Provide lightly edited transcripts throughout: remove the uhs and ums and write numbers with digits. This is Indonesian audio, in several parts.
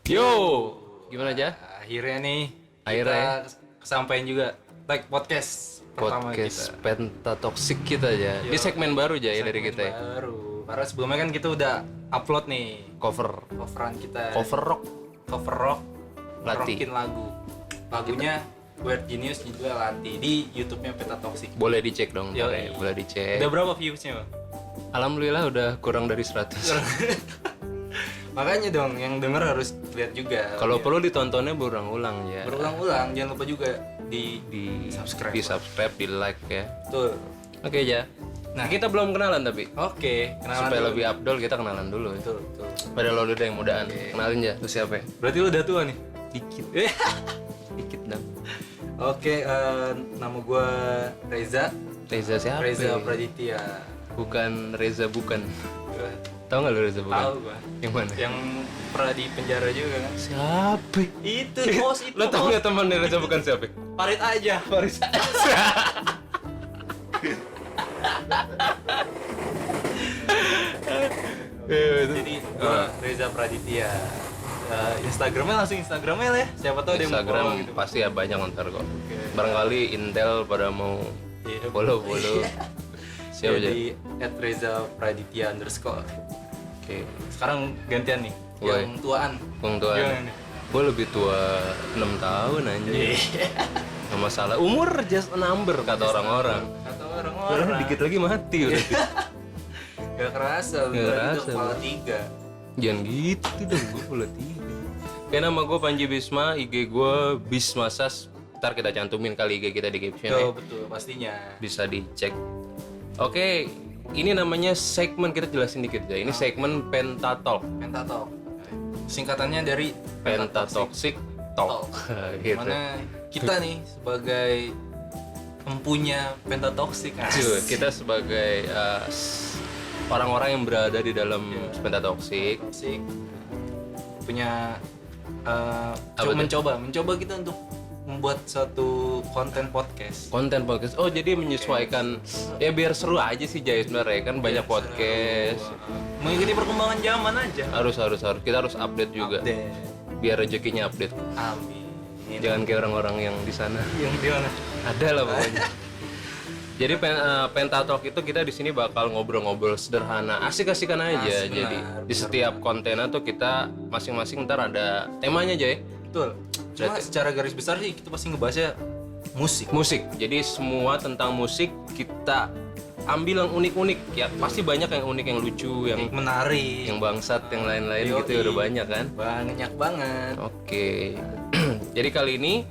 Yo, gimana aja? Akhirnya nih, Akhirnya kita kesampaian juga tag podcast pertama Podcast kita. Pentatoxic kita aja. Yo, Ini segmen baru aja ya dari segmen kita ya. baru. Karena sebelumnya kan kita udah upload nih coveran kita. Cover rock. Cover rock. Lati. Rockin lagu. Lagunya Weird Genius juga Lati di YouTube-nya Pentatoxic. Boleh dicek dong, Yo, ntar ya. Boleh dicek. Udah berapa views-nya, Bang? Alhamdulillah udah kurang dari 100. Makanya dong, yang denger harus lihat juga. Kalau Ya. perlu ditontonnya berulang-ulang ya. Berulang-ulang, jangan lupa juga di Subscribe. subscribe. Di subscribe, di like ya. Betul. Oke aja. Nah. Kita belum kenalan tapi. Oke, kenalan Supaya dulu. lebih abdol kita kenalan dulu ya. Betul, betul. Padahal lo udah yang mudaan. Kenalin ya, lu siapa ya? Berarti lu udah tua nih? Dikit. Dikit dong. Oke, nama gua Reza. Reza siapa? Reza ya? Praditya. Bukan Reza bukan. Tahu nggak lu Reza bukan? Tahu gua. Yang mana? Yang pernah di penjara juga kan? Siapa? Itu bos itu. Lo tau nggak teman Reza bukan siapa? Parit aja. Faris. Jadi gua Reza Praditya. Instagramnya langsung Instagramnya lah ya. Siapa tahu dia mau Instagram follow gitu. pasti ya banyak ntar kok. Barangkali Intel pada mau Iya. follow. Siapa aja? Jadi @reza_praditya_. Oke. Sekarang gantian nih. Woi. Yang tuaan. Bang tua. Gimana nih? Gue lebih tua 6 tahun aja. Nggak masalah. Umur just a number kata orang-orang. Kata Orang orang-orang. dikit lagi mati udah. Gak kerasa, Nggak udah kerasa, itu kepala 3. Jangan gitu dong, gue pula tiga. Kayak nama gue Panji Bisma, IG gue Bismasas. Ntar kita cantumin kali IG kita di caption ya. Betul, pastinya. Bisa dicek. Oke, ini namanya segmen, kita jelasin dikit ya. Ini segmen Pentatalk. Pentatalk. Singkatannya dari Pentatoxic Talk. Gitu. Mana kita nih sebagai empunya Pentatoxic. Cuy, kita sebagai orang-orang yang berada di dalam Pentatoxic. Toxic punya Apa tuh? mencoba kita untuk membuat suatu konten podcast. Konten podcast. Oh, jadi menyesuaikan ya biar seru aja sih Jay sebenarnya kan banyak podcast. Mengikuti perkembangan zaman aja. Harus kita harus update juga. Update. Biar rezekinya update. Amin. Jangan kayak orang-orang yang di sana. Yang di mana? Ada lah pokoknya. Jadi Pentatalk itu kita di sini bakal ngobrol-ngobrol sederhana, asik-asikan aja. Asik, Jadi benar, di setiap kontennya tuh kita masing-masing ntar ada temanya aja ya. Betul. Cuma secara garis besar sih kita pasti ngebahasnya musik. Musik. Jadi semua tentang musik kita ambil yang unik-unik ya. Pasti banyak yang unik, yang lucu, yang Menarik. bangsat, yang lain-lain Yoi. gitu ya udah banyak kan. Banyak banget. Oke. Jadi kali ini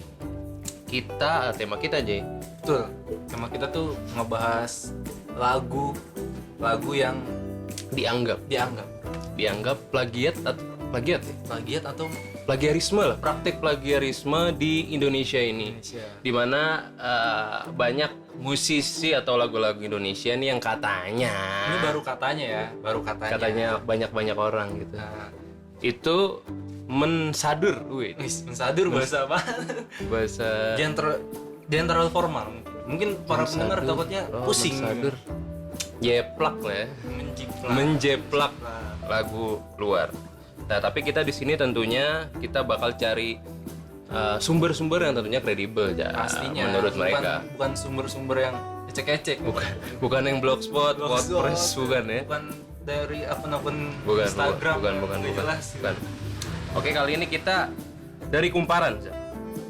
tema kita Jay. Betul. Tema kita tuh ngebahas lagu yang dianggap plagiat ya? plagiat atau Plagiarisme lah, praktik plagiarisme di Indonesia ini. Indonesia. Dimana banyak musisi atau lagu-lagu Indonesia nih yang katanya Ini baru katanya ya, katanya banyak orang gitu. Nah, Itu mensadur, mensadur bahasa apa? bahasa Jangan terlalu formal. Mungkin para pendengar takutnya pusing. mensadur. Jeplak lah ya. Menjeplak lagu luar. Nah, tapi kita di sini tentunya kita bakal cari sumber-sumber yang tentunya kredibel ya. Pastinya. Menurut mereka. Bukan sumber-sumber yang ecek-ecek. Bukan yang blogspot, WordPress, bukan ya. Bukan dari akun-akun Bukan, Instagram. bukan. Nggak jelas. Bukan. Oke, kali ini kita dari kumparan.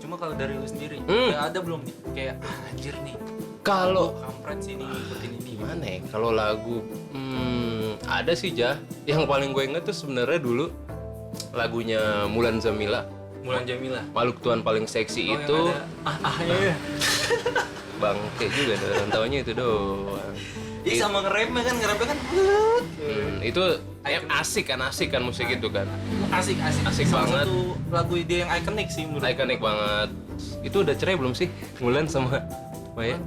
Cuma kalau dari lu sendiri, udah ada belum nih? Kayak anjir nih. Kalau Kampret sini ngikutin ini. gimana ya? Kalau lagu ada sih Jah. Yang paling gue inget tuh sebenarnya dulu lagunya Mulan Jamila. Mulan Jamila. Makhluk Tuhan paling seksi Yang itu ada ya. bangke juga dan taunya itu doang. Ih, sama nge-rapnya kan Itu asik kan musik itu kan. asik banget. Salah satu lagu dia yang ikonik sih menurut Ikonik banget. Itu udah cerai belum sih? Mulan sama Maya?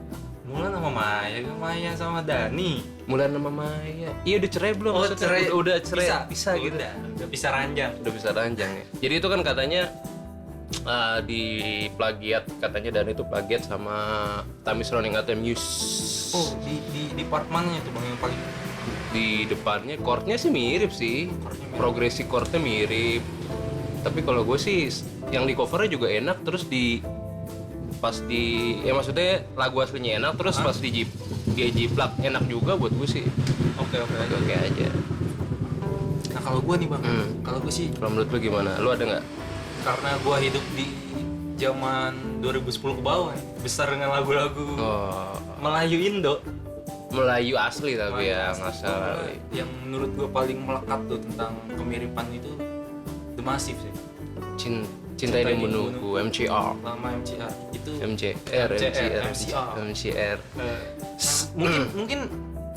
Mulan sama Maya sama Dani. Mulan sama Maya. Iya udah cerai belum? Oh, Maksudnya cerai. Udah cerai. Bisa gitu. Udah bisa ranjang. Udah bisa ranjang ya. Jadi itu kan katanya di plagiat, katanya Dan itu plagiat sama Tamis Running Out the Muse. Oh, di part mananya tuh Bang yang paling Di depannya chordnya sih mirip sih. Chordnya mirip. Progresi chordnya mirip. Tapi kalau gue sih yang di covernya juga enak, terus ya maksudnya lagu aslinya enak, terus pas di jiplak enak juga buat gue sih. Oke Oke aja. Nah kalau gue nih bang, kalau gue sih Kalau menurut lu gimana? Lu ada nggak? karena gue hidup di zaman 2010 ke bawah nih, besar dengan lagu-lagu Oh, Melayu Indo. Melayu asli tapi Melayu ya asli. nggak salah. Yang menurut gue paling melekat tuh tentang kemiripan itu The Massive sih. Cinta ini menunggu, MCR, Lama MCR itu MCR. MCR. Mungkin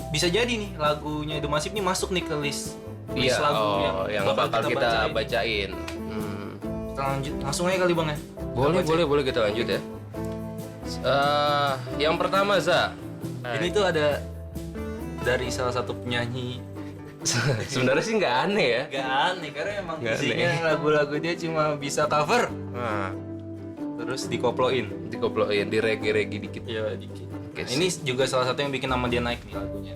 bisa jadi nih lagunya The Massive nih masuk nih ke list Iya, lagu yang bakal kita bacain. Kita lanjut langsung aja kali bang ya. Boleh kita lanjut ya. Yang pertama Za. Ini tuh ada dari salah satu penyanyi. Sebenarnya sih nggak aneh ya. Gak aneh karena emang Nggak isinya lagu-lagu dia cuma bisa cover Nah, terus dikoploin. dikoploin, di reggae dikit. Iya dikit. Oke, Nah, ini juga salah satu yang bikin nama dia naik nih lagunya.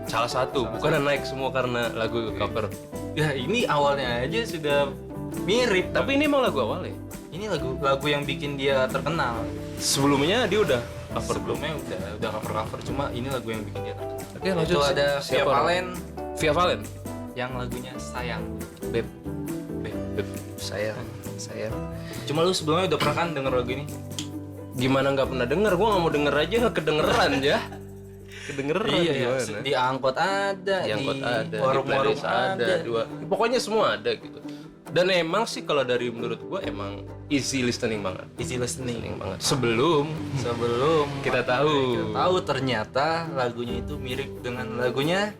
Salah satu, bukan naik semua karena lagu cover. Ya ini awalnya aja sudah mirip. Tapi ini emang lagu awalnya. Ini lagu yang bikin dia terkenal. Sebelumnya dia udah cover. Sebelumnya udah cover cuma ini lagu yang bikin dia terkenal. Oke, lanjut. Itu ada Via Siapa? Valen Via Valen. yang lagunya Sayang. Beb, Beb. sayang. Cuma lu sebelumnya udah pernah kan denger lagu ini? Gimana nggak pernah denger? Gua nggak mau denger aja, kedengeran ya. Kedengeran gimana? Di angkot ada, Yang di kota ada, warung-warung di playlist ada, pokoknya semua ada gitu. Dan emang sih kalau dari menurut gua emang easy listening banget. Easy listening. Banget. Sebelum kita tahu ternyata lagunya itu mirip dengan lagunya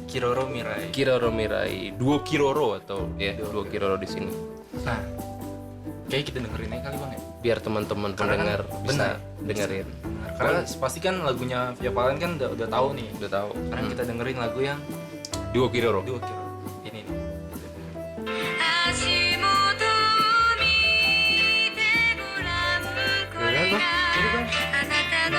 Kiroro Mirai. Kiroro Mirai, Duo Kiroro atau ya Duo Kiroro di sini. Nah, kayak kita dengerin aja kali bang ya. Biar teman-teman pendengar bisa dengerin. Karena pasti kan lagunya Via Valen kan udah tahu nih. Udah tahu. Sekarang kita dengerin lagu yang Duo Kiroro. Duo Kiroro. Ini nih. 足元を見てごらんこれがあなたの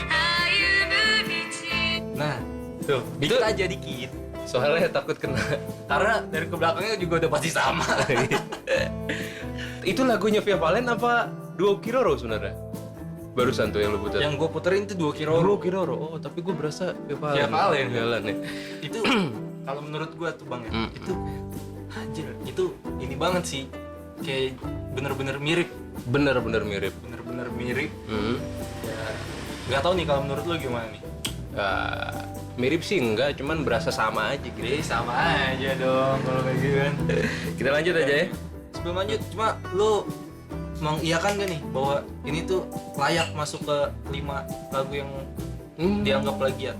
歩む道 Nah, tuh, dikit aja dikit. Soalnya takut kena. Karena dari ke belakangnya juga udah pasti sama. Itu lagunya Via Valen apa Duo Kiroro sebenarnya? Barusan tuh yang lu putar. Yang gue puterin itu Duo Kiroro. Duo Kiroro. Oh, tapi gue berasa Via Valen. Via Valen. Jalan ya. Itu kalau menurut gue tuh bang ya, itu anjir, itu ini banget sih. Kayak bener-bener mirip. Bener-bener mirip. Bener-bener mirip. Hmm. Ya, nggak tahu nih kalau menurut lo gimana nih? Mirip sih enggak, cuman berasa sama aja gitu. Jadi sama aja dong kalau kayak gitu kan. Kita lanjut aja ya. Sebelum lanjut, cuma lo mengiyakan gak nih bahwa ini tuh layak masuk ke 5 lagu yang dianggap plagiat?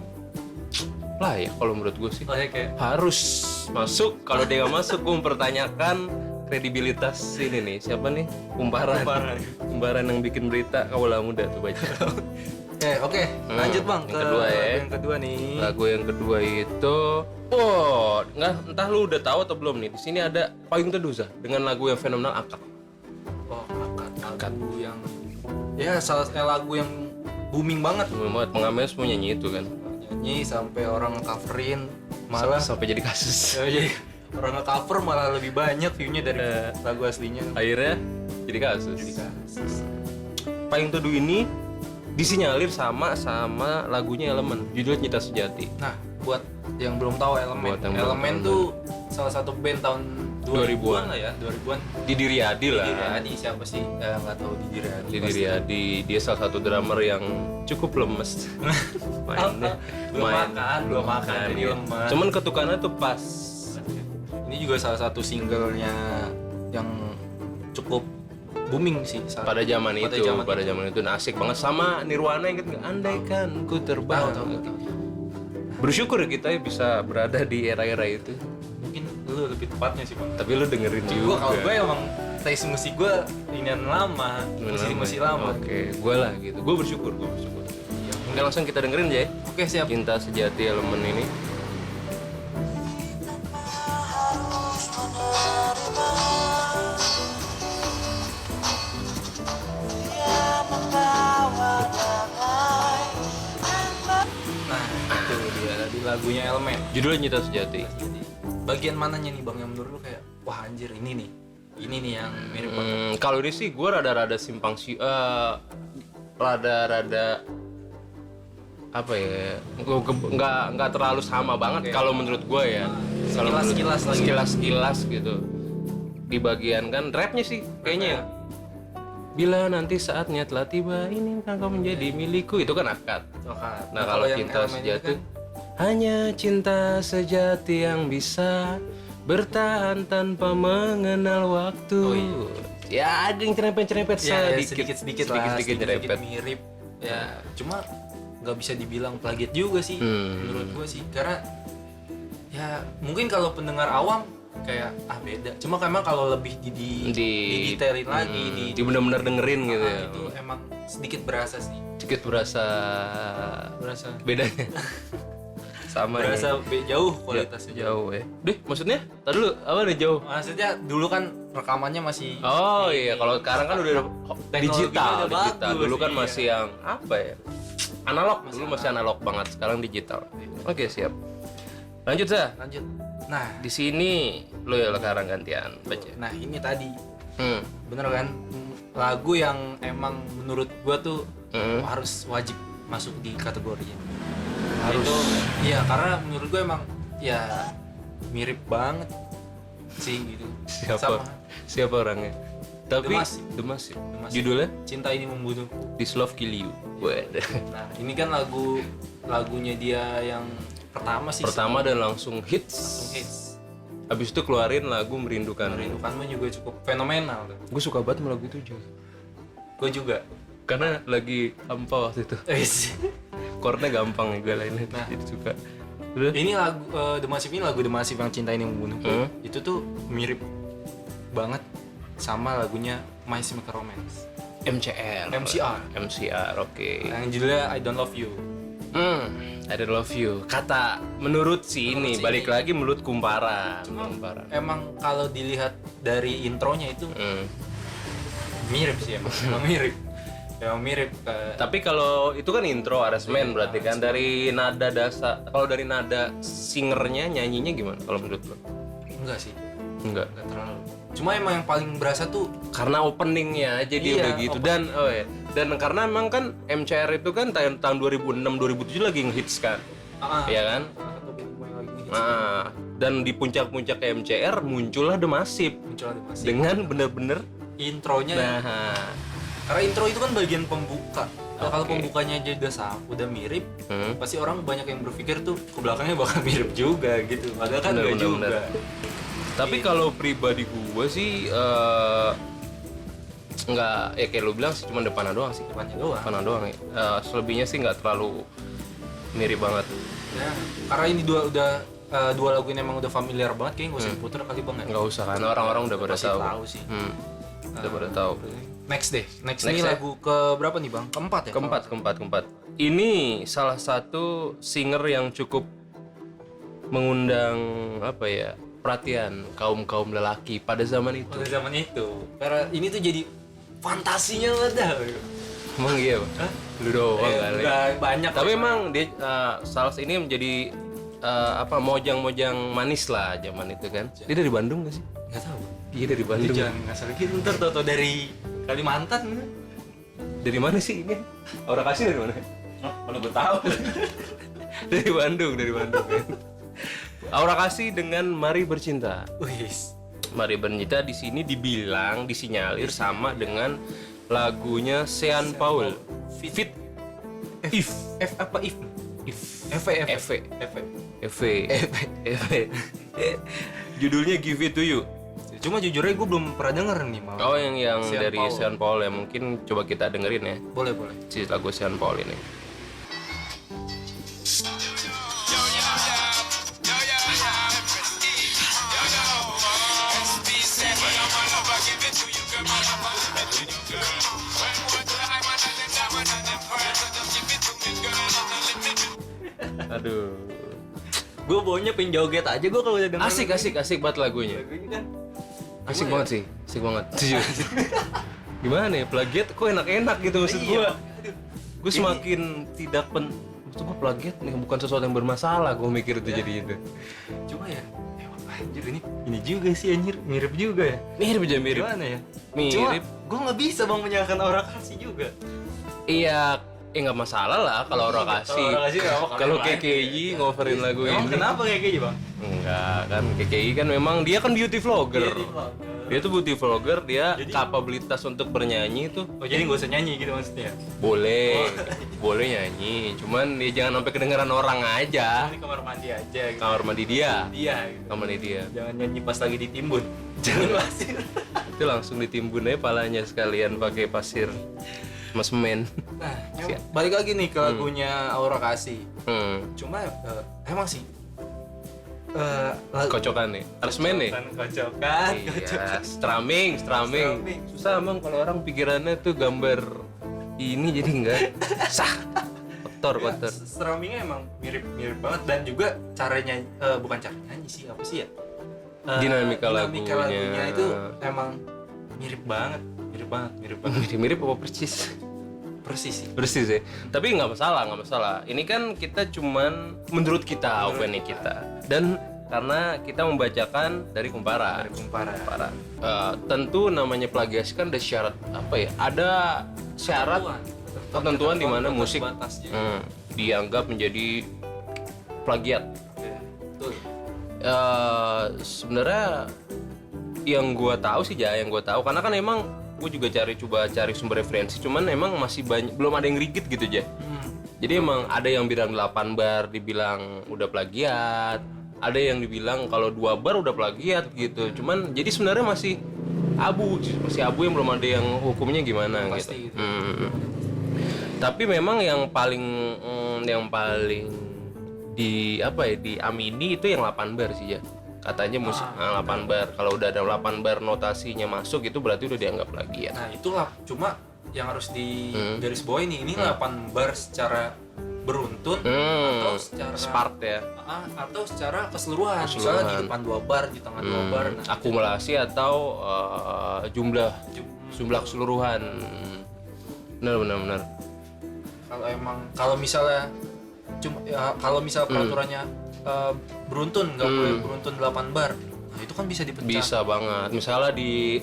Lah ya kalau menurut gue sih Layak ya? harus masuk. Kalau dia nggak masuk, gue mempertanyakan kredibilitas ini nih. Siapa nih? Kumparan yang bikin berita Kaula Muda tuh baca. Oke, lanjut bang yang ke kedua ya. lagu yang kedua nih. Lagu yang kedua itu, entah lu udah tahu atau belum nih. Di sini ada Payung Teduh Zah, dengan lagu yang fenomenal Akad. Oh, lagu yang ya salah satu lagu yang booming banget. Banget, pengamen semua nyanyi itu kan. Nyanyi sampai orang coverin malah Sampai jadi kasus. ya, jadi orang nge-cover malah lebih banyak view-nya dari lagu aslinya. Akhirnya jadi kasus. Payung Teduh ini disinyalir sama lagunya Elemen, judulnya Cinta Sejati. Nah, buat yang belum tahu Elemen, Buat yang belum Elemen tahu. tuh salah satu band tahun 2000-an lah ya, 2000-an. Didi Riyadi lah. Didi Riyadi siapa sih? Nggak tahu Didi Riyadi. Didi Riyadi, dia salah satu drummer yang cukup lemes. Mainnya, Belum makan, jadi ya. lemas. Cuman ketukannya tuh pas. Ini juga salah satu singlenya yang cukup booming sih Pada zaman itu nah, asik banget sama Nirwana, inget nggak? Andaikan ku terbang. Tahu. Bersyukur kita ya bisa berada di era-era itu. Mungkin lu lebih tepatnya sih bang. Tapi lu dengerin Gua juga. kalau gue emang taste musik gue inian lama, musik lama. Oke, gue lah gitu. Gue bersyukur. Mungkin langsung kita dengerin aja ya. Oke siap. Cinta Sejati Elemen ini. Nah itu dia di lagunya Elemen. Judulnya Cinta Sejati. Bagian mananya nih bang yang menurut lu kayak wah anjir ini nih ini nih yang mirip banget. Kalau ini sih gue rada-rada simpang sih, rada-rada apa ya? Nggak terlalu sama banget kalau menurut gue ya. Kalau sekilas gitu. Di bagian kan rapnya sih kayaknya. Bila nanti saatnya telah tiba, ini engkau menjadi milikku, itu kan akad. Nah kalau cinta sejati, hanya cinta sejati yang bisa bertahan tanpa mengenal waktu. Ya ada yang cerepet sedikit nyerempet. Mirip. Ya cuma nggak bisa dibilang plagiat juga sih menurut gua sih, karena ya mungkin kalau pendengar awam kayak beda. Cuma emang kalau lebih didetailin lagi, di benar-benar dengerin gitu ya. Itu emang sedikit berasa sih. Sedikit berasa bedanya. Sama berasa jauh kualitasnya. Jauh ya. Deh, maksudnya? Tadi dulu apa nih jauh? Maksudnya dulu kan rekamannya masih iya, kalau sekarang kan udah digital. Dulu kan masih yang apa ya? Analog. Dulu masih analog banget, sekarang digital. Oke, siap. Lanjut. Nah, di sini lo ya sekarang gantian baca. Nah, ini tadi. Bener kan? Lagu yang emang menurut gua tuh harus wajib masuk di kategorinya. Harus. Iya, karena menurut gua emang ya mirip banget sih gitu. Siapa orangnya? Tapi The Massive. Judulnya? Cinta Ini Membunuhku. This Love Kill You. Nah, ini kan lagunya dia yang pertama dan langsung hits. Habis itu keluarin lagu Merindukanmu juga cukup fenomenal. Gue suka banget sama lagu itu juga. Gue juga. Karena lagi hampa waktu itu. Chordnya gampang gue lainnya. Nah, jadi suka. Ini lagu The Massive yang Cinta Ini Membunuhku. Itu tuh mirip banget sama lagunya My Chemical Romance. MCR, oke. Yang judulnya I Don't Love You. I Don't Love You. Kata menurut ini balik lagi menurut kumparan. Emang kalau dilihat dari intronya itu mirip sih emang mirip. Tapi kalau itu kan intro aransemen berarti kan dari nada dasar. Kalau dari nada singernya nyanyinya gimana kalau menurut lo? Enggak sih. Enggak terlalu. Cuma emang yang paling berasa tuh karena openingnya aja dia udah gitu. Dan karena emang kan MCR itu kan tahun 2006 2007 lagi ngehits kan. Iya kan? Dan di puncak-puncak MCR muncullah The Massive. Dengan bener-bener intronya. Karena intro itu kan bagian pembuka. Kalau pembukanya aja udah mirip, pasti orang banyak yang berpikir tuh ke belakangnya bakal mirip juga gitu. Padahal kan enggak juga. Tapi kalau pribadi gue sih nggak ya kayak lu bilang sih cuma depannya doang sih. Depannya doang ya. Selebihnya sih nggak terlalu mirip banget. Ya, karena ini dua lagu ini emang udah familiar banget, kayaknya nggak usah diputer kali bang ya. Nggak usah karena orang-orang udah pada tahu sih. Udah pada tahu. Next ini ya? Lagu ke berapa nih bang? Keempat ya? Keempat. Ini salah satu singer yang cukup mengundang apa ya perhatian kaum lelaki pada zaman itu. Karena ini tuh jadi fantasinya dah. Emang iya bang? Lu doang kali. Banyak. Tapi emang dia salah ini menjadi mojang manis lah zaman itu kan. Dia dari Bandung gak sih? Gak tahu. Iya dari Bandung. Jangan ngasal gitu ntar tau dari Kalimantan. Dari mana sih ini? Aura Kasih dari mana? Mana gue tahu. Dari Bandung kan. Aura Kasih dengan Mari Bercinta. Mari Bercinta di sini dibilang disinyalir sama dengan lagunya Sean Paul. Fit If. Judulnya Give It To You. Cuma jujurnya gue belum pernah denger nih malah. Oh yang dari Sean Paul ya, mungkin coba kita dengerin ya. Boleh. Si lagu Sean Paul ini. Aduh. Gue baunya pengen joget aja gue kalau udah denger. Asik banget lagunya. Asik banget sih, asik banget. Gimana ya, plagiat kok enak-enak gitu maksud gue. Gue semakin tidak maksud gue plagiat nih bukan sesuatu yang bermasalah, gue mikir itu jadi itu. Cuma ya anjir ini juga sih anjir, mirip juga ya. Mirip aja mirip. Gimana ya? Mirip. Cuma gue nggak bisa bang menyalahkan Aura Kasih juga. Iya, nggak masalah lah kalau orang kasih. Aura Kasih nggak apa, Kalau kalian KKI ngoverin lagu Emang ini. kenapa kayak gitu bang? Enggak, kan KKI kan memang dia kan beauty vlogger. Dia tuh beauty vlogger, dia kapabilitas untuk bernyanyi tuh Oh jadi nggak usah nyanyi gitu maksudnya? boleh. Boleh nyanyi, cuman dia jangan sampai kedengeran orang aja. Di kamar mandi aja gitu. Kamar mandi dia. Iya gitu. Kamar mandi dia. Jangan nyanyi pas lagi ditimbun. Jangan pasir. Itu langsung ditimbun aja palanya sekalian pakai pasir sama semen. Nah, balik lagi nih ke lagunya Aura Kasih. Cuma emang sih Kocokan nih. Harus main nih. Kocokan. Iya, strumming. Susah emang kalau orang pikirannya tuh gambar ini jadi enggak sah. Kotor. Strummingnya emang mirip banget dan juga caranya bukan cara nyanyi sih, apa sih ya? Dinamika lagunya lagunya itu emang mirip banget. Mirip apa persis? Persis ya. Tapi nggak masalah. Ini kan kita cuman menurut kita opini kita. Dan karena kita membacakan dari Kumparan. Tentu namanya plagiasi kan ada syarat apa ya? Ada syarat ketentuan di mana musik dianggap menjadi plagiat. Betul. Sebenarnya yang gue tahu karena kan emang gue juga coba cari sumber referensi, cuman emang masih banyak, belum ada yang rigid gitu aja. Jadi emang ada yang bilang 8 bar dibilang udah plagiat, ada yang dibilang kalau 2 bar udah plagiat gitu. Cuman jadi sebenarnya masih abu yang belum ada yang hukumnya gimana Pasti gitu. Tapi memang yang paling diamini itu yang 8 bar sih ya. Katanya musik 8 bar. Kalau udah ada 8 bar notasinya masuk itu berarti udah dianggap plagiat. Nah, itulah cuma yang harus di garis bawah ini 8 bar secara beruntun atau secara Spart ya. Atau secara keseluruhan. Misalnya di depan 2 bar, di tengah 2 bar. Nah, akumulasi atau jumlah keseluruhan. Benar. Kalau misalnya peraturannya beruntun, nggak boleh beruntun 8 bar. Nah, itu kan bisa dipecah. Bisa banget. Misalnya di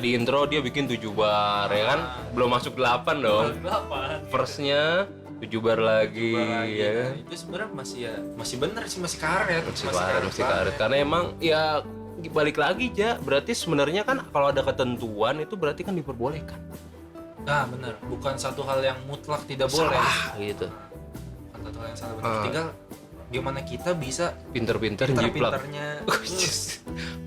intro dia bikin 7 bar ya kan? Belum masuk 8 dong. 8. Verse-nya 7 bar lagi ya kan? Nah, itu sebenarnya masih benar sih, masih karet. Masih karet. Karena emang ya balik lagi aja. Berarti sebenarnya kan kalau ada ketentuan itu berarti kan diperbolehkan. Nah, benar. Bukan satu hal yang mutlak tidak boleh. Salah gitu. Bukan satu hal yang salah benar. Tinggal gimana kita bisa Pinter-pinter jiplak.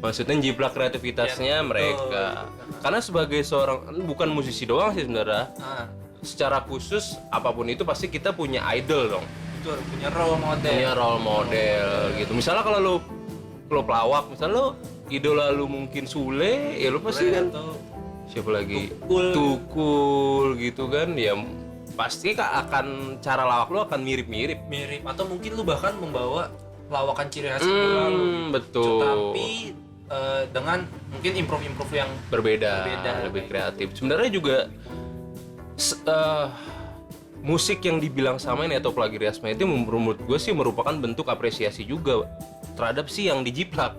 Maksudnya jiplak kreativitasnya mereka. Karena sebagai seorang, bukan musisi doang sih sebenarnya. Secara khusus apapun itu pasti kita punya idol dong. Betul, punya role model gitu. Misalnya kalau lu pelawak, misalnya lu idola lu mungkin Sule, ya lu pasti kan siapa lagi? Tukul gitu kan. Ya pasti akan cara lawak lu akan mirip atau mungkin lu bahkan membawa lawakan ciri khas idola lu. Betul. Tapi dengan mungkin improve yang berbeda lebih kreatif. Sebenarnya juga musik yang dibilang sama ini atau plagiarisme itu menurut gue sih merupakan bentuk apresiasi juga terhadap si yang dijiplak.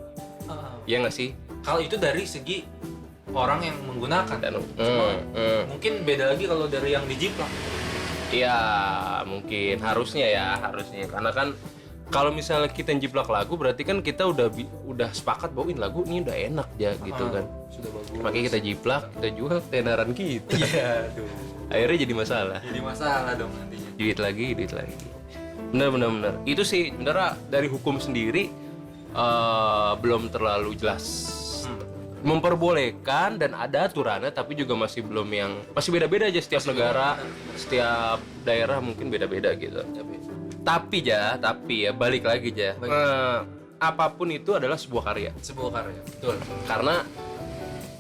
Ya nggak sih? Kalau itu dari segi orang yang menggunakan. Mungkin beda lagi kalau dari yang dijiplak. Iya, mungkin harusnya karena kan kalau misalnya kita jiplak lagu berarti kan kita udah sepakat bahwa ini lagu ini udah enak ya gitu kan. Sudah bagus. Makanya kita jiplak, kita jual tenaran kita. Iya, aduh. Akhirnya jadi masalah. Jadi masalah dong nantinya. Duit lagi. Benar. Itu sih sebenarnya dari hukum sendiri belum terlalu jelas. Memperbolehkan dan ada aturannya tapi juga masih beda-beda aja setiap negara, setiap daerah mungkin beda-beda gitu. Tapi ya balik lagi aja. Apapun itu adalah sebuah karya. Betul. Karena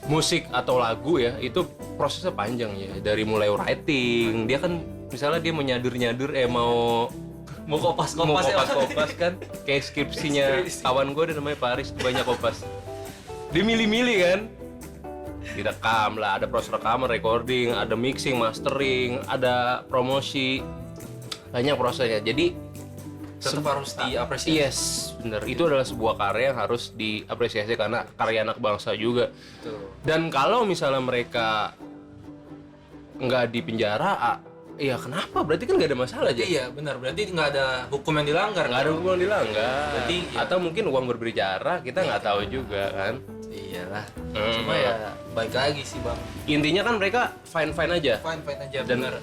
musik atau lagu ya itu prosesnya panjang ya, dari mulai writing, dia kan misalnya dia mau nyadur mau kopas kan, kayak skripsinya kawan gue namanya Paris, banyak kopas. Dia milih-milih kan, direkam lah, ada proses rekaman, recording, ada mixing, mastering, ada promosi, banyak prosesnya. Jadi tetap harus diapresiasi. Yes, bener. Itu adalah sebuah karya yang harus diapresiasi karena karya anak bangsa juga. Betul. Dan kalau misalnya mereka nggak di penjara, ya kenapa? Berarti kan nggak ada masalah aja. Iya benar, berarti nggak ada hukum yang dilanggar. Nggak ada hukum yang dilanggar. Berarti atau mungkin uang berbicara, kita nggak tahu juga kan. Iyalah. Cuma ya baik lagi sih bang. Intinya kan mereka fine aja. Fine aja. Dan- Bener.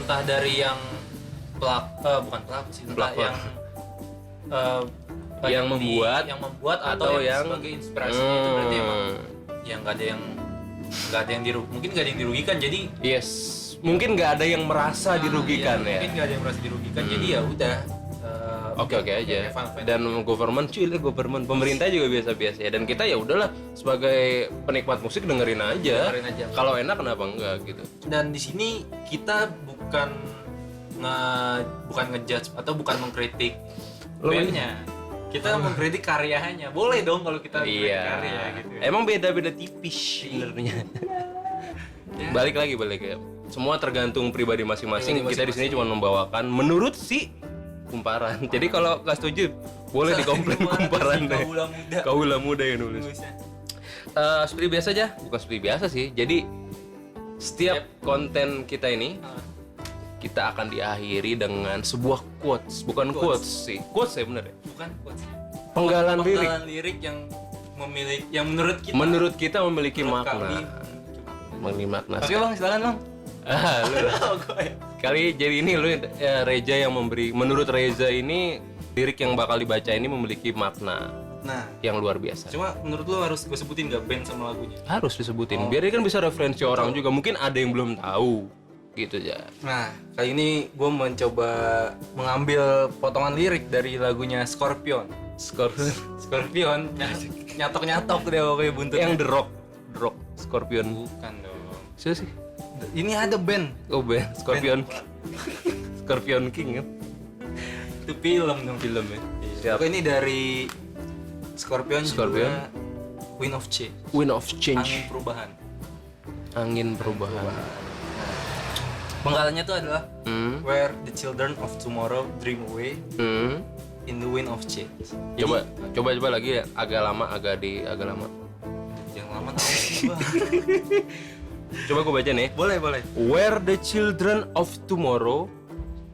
Entah dari yang bukan pelaku sih, entah Pelakor. yang membuat yang membuat atau yang sebagai inspirasi itu berarti emang yang nggak ada yang mungkin nggak ada yang dirugikan jadi Yes, mungkin nggak ada yang merasa dirugikan ya. mungkin nggak ada yang merasa dirugikan jadi ya udah Oke aja. fine. Dan government pemerintah juga biasa-biasa ya. Dan kita ya udahlah sebagai penikmat musik dengerin aja. Kalau enak kenapa enggak gitu. Dan di sini kita bukan ngejudge atau bukan mengkritik bandnya, kita mengkritik karyanya. Boleh dong kalau kita mengkritik karya gitu. Emang beda-beda tipis sebenarnya. Balik lagi ya. Semua tergantung pribadi masing-masing. Kita di sini cuma membawakan menurut si kumparan. Jadi kalau nggak setuju boleh dikomplain kumparan deh. Kaula muda yang nulis. Seperti biasa aja, bukan seperti biasa sih. Jadi setiap konten kita ini kita akan diakhiri dengan sebuah quotes, bukan quotes sih. Quotes ya bener ya? Bukan quotes. Penggalan lirik yang menurut kita memiliki makna. Memiliki makna. Oke bang, silakan bang. Lu. Kali jadi ini lu ya, Reza yang memberi. Menurut Reza ini lirik yang bakal dibaca ini memiliki makna yang luar biasa. Cuma menurut lu harus gue sebutin gak band sama lagunya? Harus disebutin. Biar dia kan bisa referensi orang juga. Mungkin ada yang belum tahu. Gitu ya. Nah, kali ini gue mencoba mengambil potongan lirik dari lagunya Scorpion. Scorpion nyatok-nyatok deh pokoknya buntutnya. Yang The Rock Scorpion. Bukan dong. Siapa sih? Ini ada band. Oh, band Scorpion. Scorpion King kan? Itu film dong. Film ya. Siap. Oke, ini dari Scorpion. Juga Wind of Change. Wind of Change. Angin perubahan. Angin perubahan. Penggalannya tuh adalah Where the children of tomorrow dream away in the wind of change. Coba lagi ya, agak lama. Jangan lama tahu. Coba gue baca nih. Boleh. Where the children of tomorrow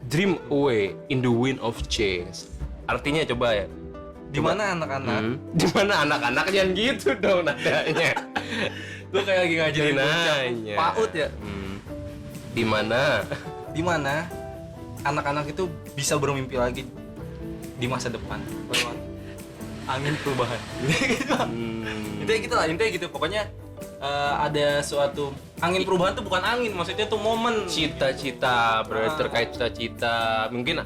dream away in the wind of change. Artinya coba ya. Di mana anak-anak? Di mana anak-anak jangan gitu dong nadanya. Lu kayak lagi ngajarin Nanya. PAUD ya. Di mana anak-anak itu bisa bermimpi lagi di masa depan lewat angin perubahan. Intinya gitu. Pokoknya ada suatu angin perubahan tuh bukan angin, maksudnya tuh momen cita-cita, terkait cita-cita. Mungkin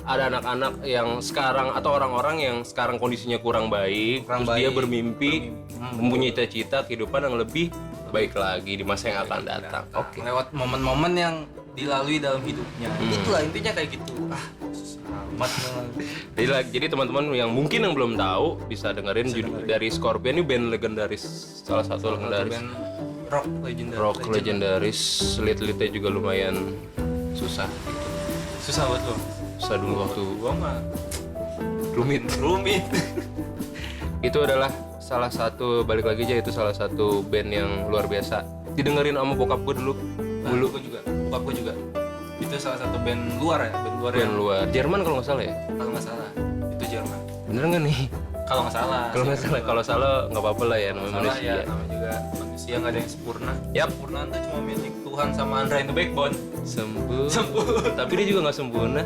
ada anak-anak yang sekarang atau orang-orang yang sekarang kondisinya kurang baik, dia bermimpi mempunyai cita-cita kehidupan yang lebih baik lagi di masa yang akan datang. Oke. Lewat momen-momen yang dilalui dalam hidupnya. Itulah intinya kayak gitu. Amat. Jadi teman-teman yang mungkin yang belum tahu bisa dengerin dari Scorpion. Ini band legendaris, salah satu legendaris. Band rock legendaris. Lihat-lihatnya juga lumayan susah. Susah buat lo. Susah dulu waktu Gua mah rumit. Itu adalah salah satu, balik lagi aja, itu salah satu band yang luar biasa. Didengerin sama bokap gue dulu. Bokap gue juga. Itu salah satu band luar ya, Band luar. Jerman kalau nggak salah ya? Kalau nggak salah, itu Jerman. Bener nggak nih? Kalau nggak salah. Kalau salah nggak apa-apa lah ya, namanya manusia. Ya, namanya juga manusia, nggak ada yang sempurna. Yap. Sempurna itu cuma milik Tuhan sama Andra in the Backbone. Sembuh. Tapi dia juga nggak sempurna.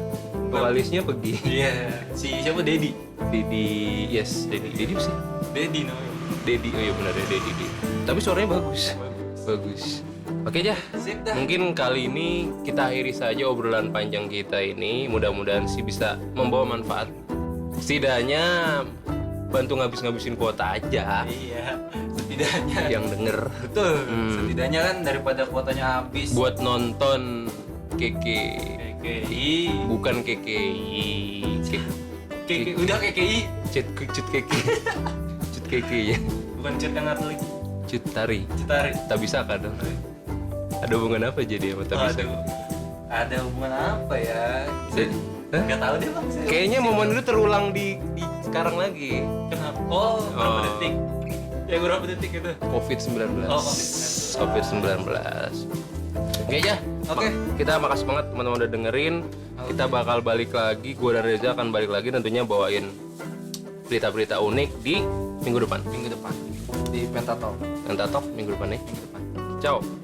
Vokalisnya pergi. Iya. Si siapa? Dedi. Dedi sih. Dedi namanya. Dedi, oh iya benar ya, Dedi. Tapi suaranya bagus. Oke aja. Sip dah. Mungkin kali ini kita akhiri saja obrolan panjang kita ini. Mudah-mudahan sih bisa membawa manfaat. Setidaknya bantu ngabis-ngabisin kuota aja. Iya. Setidaknya yang denger. Betul. Setidaknya kan daripada kuotanya habis. Buat nonton KKI. Bukan KKI. Udah KKI. Cut KKI. Cut KKI ya. Bukan cut yang Katolik. Cut tari. Tak bisa kan dong. Ada hubungan apa jadi sama tak bisa? Ada hubungan apa ya? Gak tahu deh bang. Kayaknya momen itu terulang di sekarang lagi. Kenapa? Oh, berapa detik? Ya berapa detik itu? COVID-19. Oh, COVID-19. Oke aja. Oke. Kita makasih banget teman-teman udah dengerin. Kita bakal balik lagi. Gua dan Reza akan balik lagi tentunya bawain berita-berita unik di minggu depan. Minggu depan di Pentatalk. Pentatalk minggu depan nih. Minggu depan. Ciao.